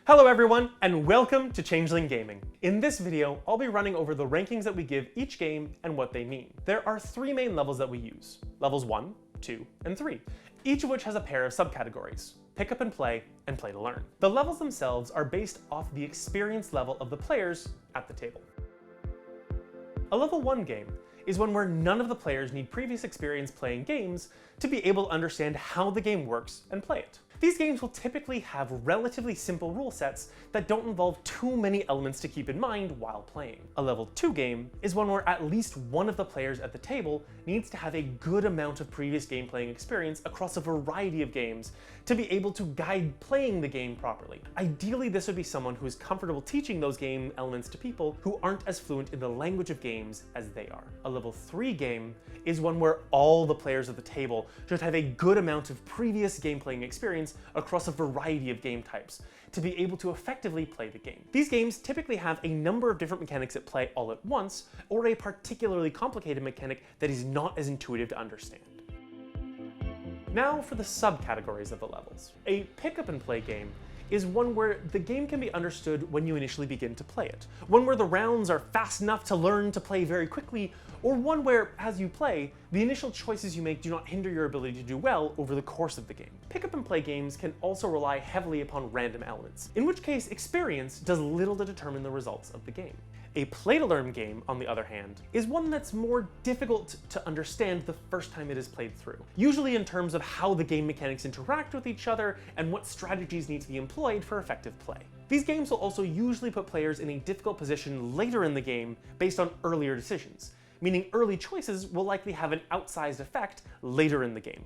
Hello everyone, and welcome to Changeling Gaming. In this video, I'll be running over the rankings that we give each game and what they mean. There are three main levels that we use. Levels 1, 2, and 3, each of which has a pair of subcategories: pick up and play to learn. The levels themselves are based off the experience level of the players at the table. A level 1 game is one where none of the players need previous experience playing games to be able to understand how the game works and play it. These games will typically have relatively simple rule sets that don't involve too many elements to keep in mind while playing. A level 2 game is one where at least one of the players at the table needs to have a good amount of previous game playing experience across a variety of games to be able to guide playing the game properly. Ideally, this would be someone who is comfortable teaching those game elements to people who aren't as fluent in the language of games as they are. A level 3 game is one where all the players at the table should have a good amount of previous game playing experience across a variety of game types to be able to effectively play the game. These games typically have a number of different mechanics at play all at once, or a particularly complicated mechanic that is not as intuitive to understand. Now for the subcategories of the levels. A pick up and play game is one where the game can be understood when you initially begin to play it. One where the rounds are fast enough to learn to play very quickly, or one where, as you play, the initial choices you make do not hinder your ability to do well over the course of the game. Pick up and play games can also rely heavily upon random elements, in which case experience does little to determine the results of the game. A play-to-learn game, on the other hand, is one that's more difficult to understand the first time it is played through, usually in terms of how the game mechanics interact with each other and what strategies need to be employed for effective play. These games will also usually put players in a difficult position later in the game based on earlier decisions, meaning early choices will likely have an outsized effect later in the game.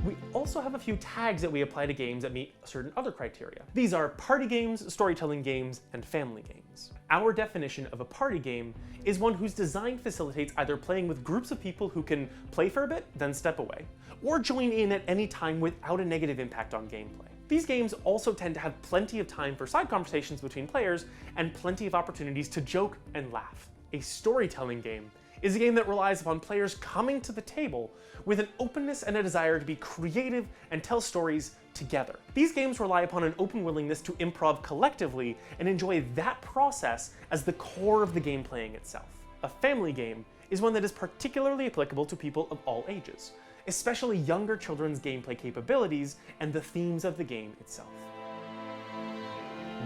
We also have a few tags that we apply to games that meet certain other criteria. These are party games, storytelling games, and family games. Our definition of a party game is one whose design facilitates either playing with groups of people who can play for a bit, then step away, or join in at any time without a negative impact on gameplay. These games also tend to have plenty of time for side conversations between players and plenty of opportunities to joke and laugh. A storytelling game is a game that relies upon players coming to the table with an openness and a desire to be creative and tell stories together. These games rely upon an open willingness to improv collectively and enjoy that process as the core of the game playing itself. A family game is one that is particularly applicable to people of all ages, especially younger children's gameplay capabilities and the themes of the game itself.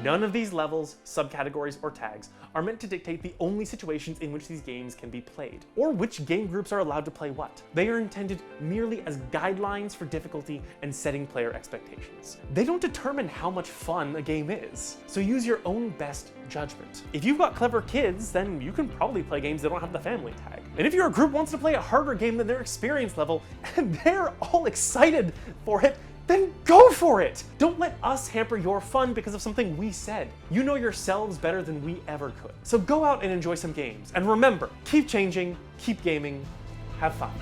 None of these levels, subcategories, or tags are meant to dictate the only situations in which these games can be played, or which game groups are allowed to play what. They are intended merely as guidelines for difficulty and setting player expectations. They don't determine how much fun a game is, so use your own best judgment. If you've got clever kids, then you can probably play games that don't have the family tag. And if your group wants to play a harder game than their experience level, and they're all excited for it, then go for it! Don't let us hamper your fun because of something we said. You know yourselves better than we ever could. So go out and enjoy some games. And remember, keep changing, keep gaming, have fun.